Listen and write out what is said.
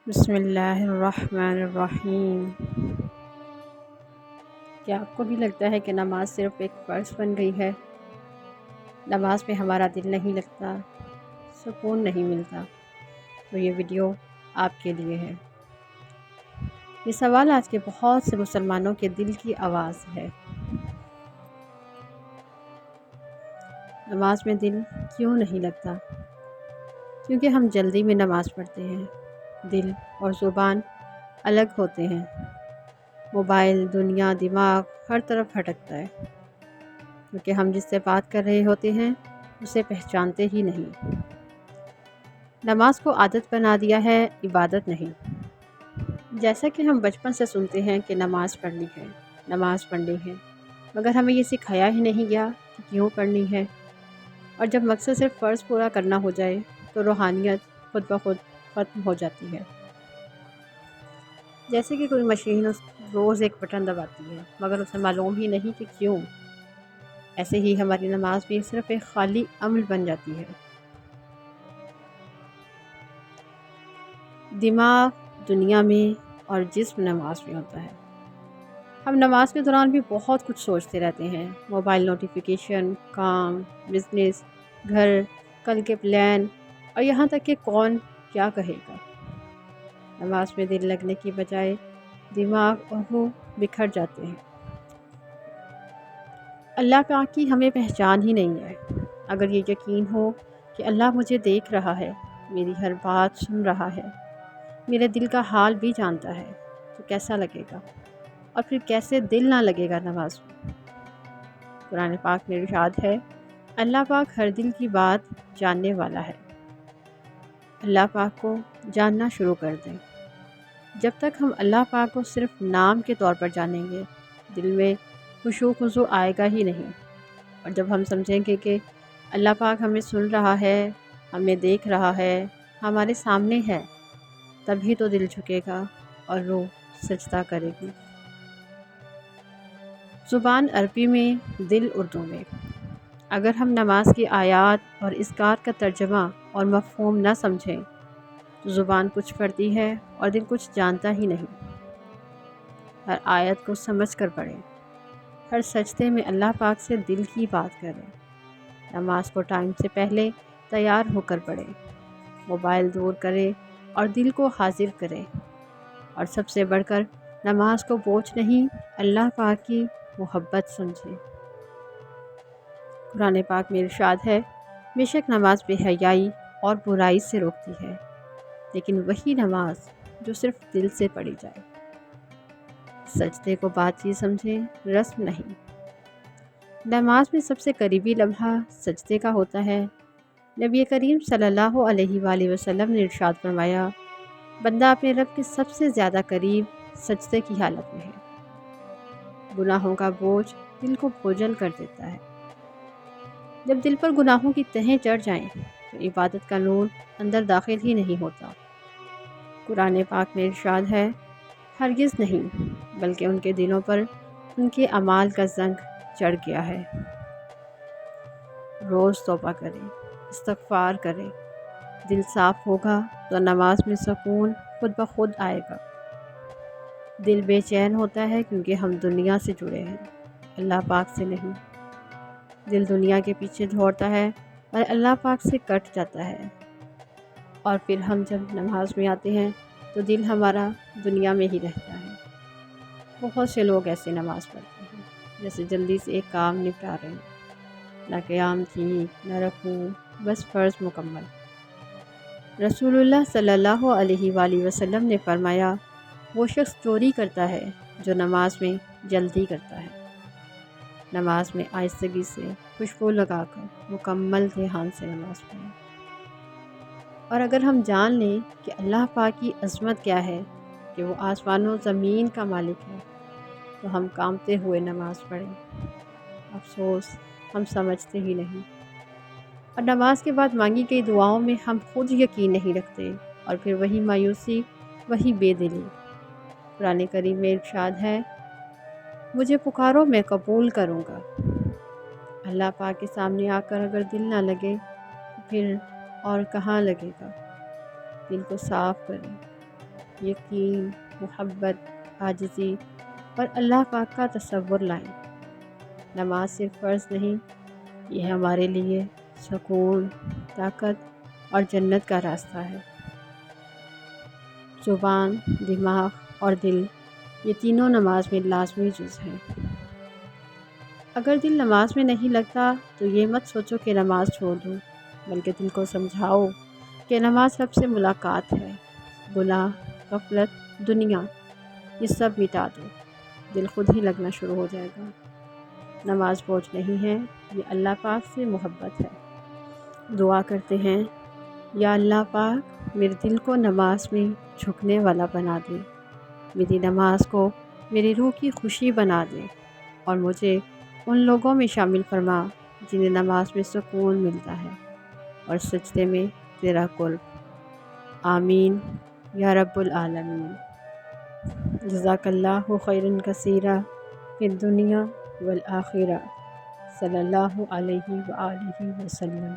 بسم اللہ الرحمن الرحیم۔ کیا آپ کو بھی لگتا ہے کہ نماز صرف ایک فرض بن گئی ہے؟ نماز میں ہمارا دل نہیں لگتا، سکون نہیں ملتا؟ تو یہ ویڈیو آپ کے لیے ہے۔ یہ سوال آج کے بہت سے مسلمانوں کے دل کی آواز ہے۔ نماز میں دل کیوں نہیں لگتا؟ کیونکہ ہم جلدی میں نماز پڑھتے ہیں، دل اور زبان الگ ہوتے ہیں، موبائل، دنیا، دماغ ہر طرف بھٹکتا ہے، کیونکہ ہم جس سے بات کر رہے ہوتے ہیں اسے پہچانتے ہی نہیں۔ نماز کو عادت بنا دیا ہے، عبادت نہیں۔ جیسا کہ ہم بچپن سے سنتے ہیں کہ نماز پڑھنی ہے، نماز پڑھنی ہے، مگر ہمیں یہ سکھایا ہی نہیں گیا کہ کیوں پڑھنی ہے۔ اور جب مقصد صرف فرض پورا کرنا ہو جائے تو روحانیت خود بخود ختم ہو جاتی ہے۔ جیسے کہ کوئی مشین روز ایک بٹن دباتی ہے مگر اسے معلوم ہی نہیں کہ کیوں۔ ایسے ہی ہماری نماز بھی صرف ایک خالی عمل بن جاتی ہے۔ دماغ دنیا میں اور جسم نماز میں ہوتا ہے۔ ہم نماز کے دوران بھی بہت کچھ سوچتے رہتے ہیں، موبائل نوٹیفیکیشن، کام، بزنس، گھر، کل کے پلان، اور یہاں تک کہ کون کیا کہے گا۔ نماز میں دل لگنے کی بجائے دماغ اور روح بکھر جاتے ہیں۔ اللہ پاک کی ہمیں پہچان ہی نہیں ہے۔ اگر یہ یقین ہو کہ اللہ مجھے دیکھ رہا ہے، میری ہر بات سن رہا ہے، میرے دل کا حال بھی جانتا ہے، تو کیسا لگے گا؟ اور پھر کیسے دل نہ لگے گا نماز میں؟ قرآن پاک میں ارشاد ہے، اللہ پاک ہر دل کی بات جاننے والا ہے۔ اللہ پاک کو جاننا شروع کر دیں۔ جب تک ہم اللہ پاک کو صرف نام کے طور پر جانیں گے، دل میں خشوع خضوع آئے گا ہی نہیں۔ اور جب ہم سمجھیں گے کہ اللہ پاک ہمیں سن رہا ہے، ہمیں دیکھ رہا ہے، ہمارے سامنے ہے، تبھی تو دل جھکے گا اور روح سجدہ کرے گی۔ زبان عربی میں، دل اردو میں۔ اگر ہم نماز کی آیات اور اذکار کا ترجمہ اور مفہوم نہ سمجھیں تو زبان کچھ پڑھتی ہے اور دل کچھ جانتا ہی نہیں۔ ہر آیت کو سمجھ کر پڑھیں، ہر سجدے میں اللہ پاک سے دل کی بات کریں، نماز کو ٹائم سے پہلے تیار ہو کر پڑھیں، موبائل دور کریں اور دل کو حاضر کریں، اور سب سے بڑھ کر نماز کو بوجھ نہیں، اللہ پاک کی محبت سمجھیں۔ قرآن پاک میں ارشاد ہے، بے شک نماز بے حیائی اور برائی سے روکتی ہے، لیکن وہی نماز جو صرف دل سے پڑھی جائے۔ سجدے کو بات چیت سمجھیں، رسم نہیں۔ نماز میں سب سے قریبی لمحہ سجدے کا ہوتا ہے۔ نبی کریم صلی اللہ علیہ وآلہ وسلم نے ارشاد فرمایا، بندہ اپنے رب کے سب سے زیادہ قریب سجدے کی حالت میں ہے۔ گناہوں کا بوجھ دل کو بوجھل کر دیتا ہے۔ جب دل پر گناہوں کی تہیں چڑھ جائیں تو عبادت کا نور اندر داخل ہی نہیں ہوتا۔ قرآن پاک میں ارشاد ہے، ہرگز نہیں، بلکہ ان کے دلوں پر ان کے اعمال کا زنگ چڑھ گیا ہے۔ روز توبہ کریں، استغفار کریں، دل صاف ہوگا تو نماز میں سکون خود بخود آئے گا۔ دل بے چین ہوتا ہے کیونکہ ہم دنیا سے جڑے ہیں، اللہ پاک سے نہیں۔ دل دنیا کے پیچھے دوڑتا ہے اور اللہ پاک سے کٹ جاتا ہے۔ اور پھر ہم جب نماز میں آتے ہیں تو دل ہمارا دنیا میں ہی رہتا ہے۔ بہت سے لوگ ایسے نماز پڑھتے ہیں جیسے جلدی سے ایک کام نپٹا رہے ہیں، نہ قیام ٹھیک، نہ رکوع، بس فرض مکمل۔ رسول اللہ صلی اللہ علیہ وآلہ وسلم نے فرمایا، وہ شخص چوری کرتا ہے جو نماز میں جلدی کرتا ہے۔ نماز میں آہستگی سے، خوشبو لگا کر، مکمل دھیان سے نماز پڑھیں۔ اور اگر ہم جان لیں کہ اللہ پاک کی عظمت کیا ہے، کہ وہ آسمان و زمین کا مالک ہے، تو ہم کانپتے ہوئے نماز پڑھیں۔ افسوس، ہم سمجھتے ہی نہیں، اور نماز کے بعد مانگی گئی دعاؤں میں ہم خود یقین نہیں رکھتے، اور پھر وہی مایوسی، وہی بے دلی۔ قرآن کریم میں ارشاد ہے، مجھے پکارو میں قبول کروں گا۔ اللہ پاک کے سامنے آ کر اگر دل نہ لگے تو پھر اور کہاں لگے گا؟ دل کو صاف کریں، یقین، محبت، عاجزی اور اللہ پاک کا تصور لائیں۔ نماز صرف فرض نہیں، یہ ہمارے لیے سکون، طاقت اور جنت کا راستہ ہے۔ زبان، دماغ اور دل، یہ تینوں نماز میں لازمی جز ہیں۔ اگر دل نماز میں نہیں لگتا تو یہ مت سوچو کہ نماز چھوڑ دوں، بلکہ دل کو سمجھاؤ کہ نماز رب سے ملاقات ہے۔ گناہ، غفلت، دنیا، یہ سب مٹا دو، دل خود ہی لگنا شروع ہو جائے گا۔ نماز بوجھ نہیں ہے، یہ اللہ پاک سے محبت ہے۔ دعا کرتے ہیں، یا اللہ پاک میرے دل کو نماز میں جھکنے والا بنا دے، میری نماز کو میری روح کی خوشی بنا دے، اور مجھے ان لوگوں میں شامل فرما جنہیں نماز میں سکون ملتا ہے اور سجدے میں تیرا قرب۔ آمین یا رب العالمین۔ جزاک اللہ خیرا کثیرا فی الدنیا والآخرہ۔ صلی اللہ علیہ وآلہ وسلم۔